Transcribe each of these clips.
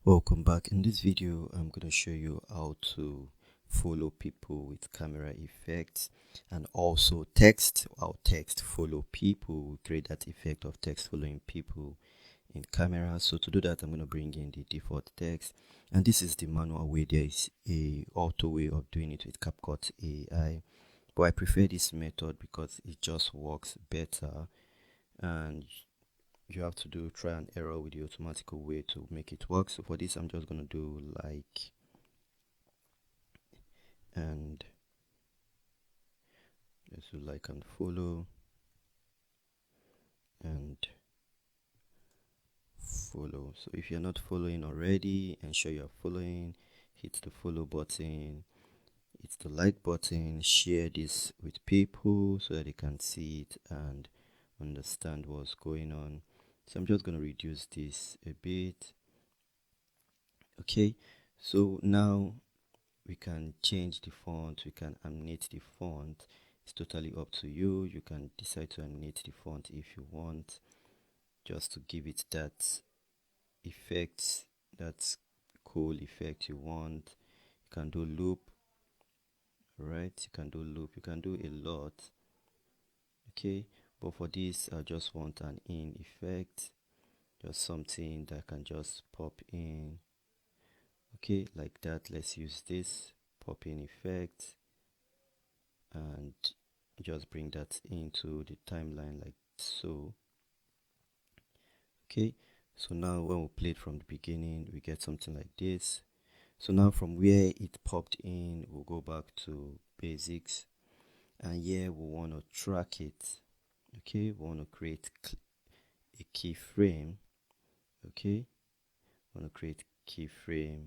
Welcome back. In this video I'm going to show you how to follow people with camera effects and also text. How text follow people, create that effect of text following people in camera. So to do that, I'm going to bring in the default text, and this is the manual way. There is a auto way of doing it with CapCut AI, but I prefer this method because it just works better, and you have to do try and error with the automatic way to make it work. So for this I'm just gonna do like and let's do like and follow and follow. So if you're not following already, ensure you're following. Hit the follow button, hit the like button, share this with people so that they can see it and understand what's going on. So I'm just going to reduce this a bit. Okay, so now we can change the font, we can animate the font. It's totally up to you. You can decide to animate the font if you want, just to give it that effect, that cool effect you want. You can do loop, right? You can do loop, you can do a lot. Okay, but for this I just want an in effect, just something that can just pop in. Okay, like that. Let's use this pop in effect and just bring that into the timeline like so. Okay, so now when we play it from the beginning, we get something like this. So now from where it popped in, we'll go back to basics, and here we want to track it. Okay, we want to create a keyframe. Okay, we want to create keyframe.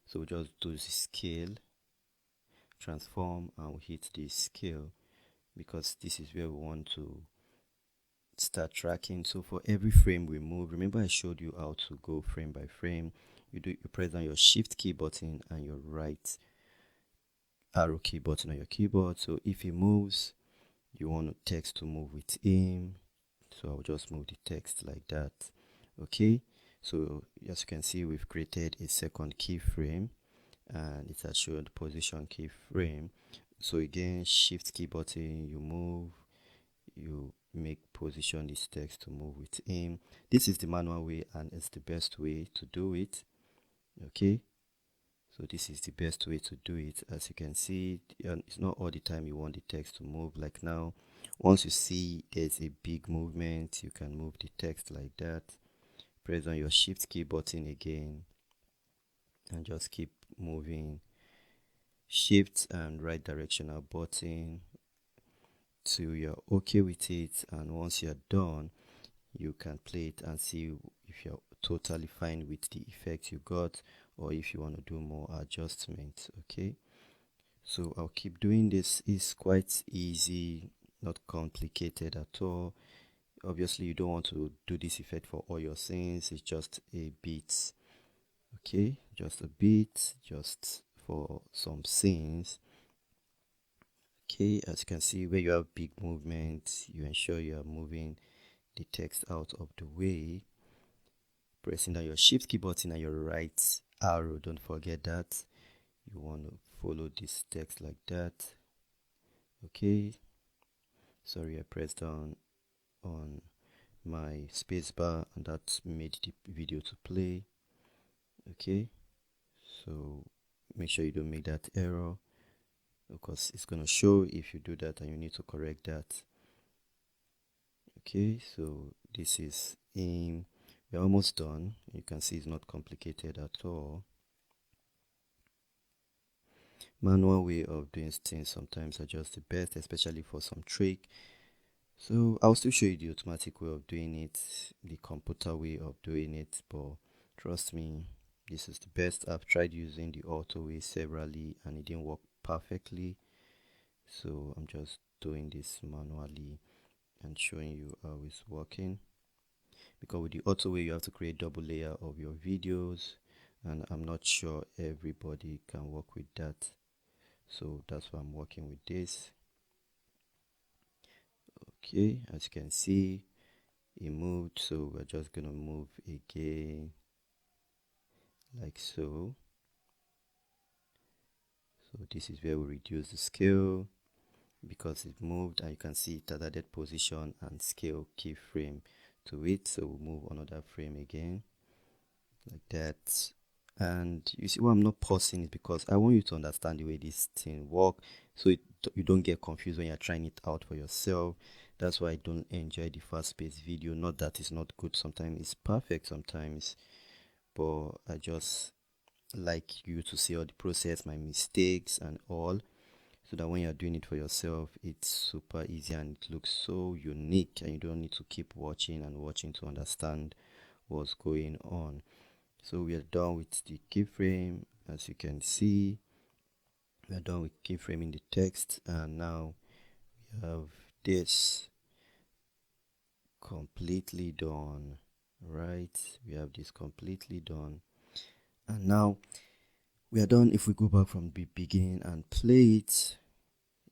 So we just do the scale, transform, and we hit the scale because this is where we want to start tracking. So for every frame we move, remember I showed you how to go frame by frame. You press on your shift key button and your right arrow key button on your keyboard. So if he moves, you want the text to move with him, so I'll just move the text like that. Okay, so as you can see, we've created a second keyframe and it has shown the position keyframe. So again, shift key button, you move, you make position this text to move with him. This is the manual way and it's the best way to do it. Okay, so this is the best way to do it. As you can see, it's not all the time you want the text to move. Like now, once you see there's a big movement, you can move the text like that. Press on your shift key button again and just keep moving. Shift and right directional button till you're okay with it, and once you're done you can play it and see if you're totally fine with the effect you got or if you want to do more adjustments. Okay, so I'll keep doing this. It's quite easy, not complicated at all. Obviously you don't want to do this effect for all your scenes, it's just a bit. Okay, just a bit, just for some scenes. Okay, as you can see, where you have big movement, you ensure you are moving the text out of the way, pressing down your shift key button and your right arrow. Don't forget that you want to follow this text like that. Okay, sorry, I pressed down on my spacebar and that made the video to play. Okay, so make sure you don't make that error because it's going to show if you do that and you need to correct that. Okay, so this is in, we're almost done. You can see it's not complicated at all. Manual way of doing things sometimes are just the best, especially for some trick. So I'll still show you the automatic way of doing it, the computer way of doing it, but trust me, this is the best. I've tried using the auto way severally and it didn't work perfectly, so I'm just doing this manually and showing you how it's working, because with the auto way you have to create double layer of your videos and I'm not sure everybody can work with that, so that's why I'm working with this. Okay, as you can see it moved, so we're just gonna move again like so. So this is where we reduce the scale because it moved, and you can see it added position and scale keyframe to it. So we'll move another frame again like that. And you see why I'm not pausing is because I want you to understand the way this thing works, so you don't get confused when you're trying it out for yourself. That's why I don't enjoy the fast-paced video. Not that it's not good, sometimes it's perfect sometimes, but I just like you to see all the process, my mistakes and all, so that when you're doing it for yourself, it's super easy and it looks so unique, and you don't need to keep watching and watching to understand what's going on. So we are done with the keyframe. As you can see, we are done with keyframing the text, and now we have this completely done. Right, we have this completely done, and now we are done. If we go back from the beginning and play it,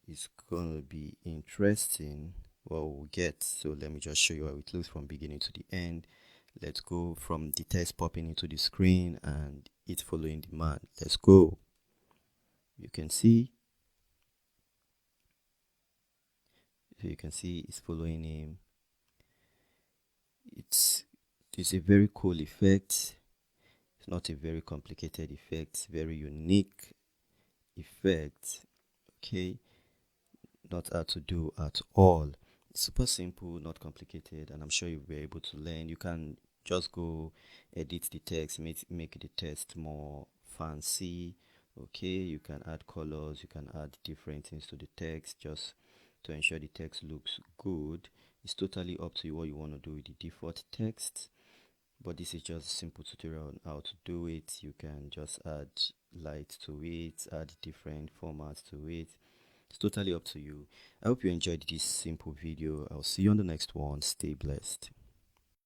it's gonna be interesting what we'll get. So let me just show you how it looks from beginning to the end. Let's go from the text popping into the screen and it following the man. Let's go. You can see, so you can see it's following him. It's a very cool effect. It's not a very complicated effect, very unique effect. Okay, not hard to do at all. It's super simple, not complicated, and I'm sure you'll be able to learn. You can just go edit the text, make the text more fancy. Okay, you can add colors, you can add different things to the text just to ensure the text looks good. It's totally up to you what you want to do with the default text, but this is just a simple tutorial on how to do it. You can just add light to it, add different formats to it. It's totally up to you. I hope you enjoyed this simple video. I'll see you on the next one. Stay blessed.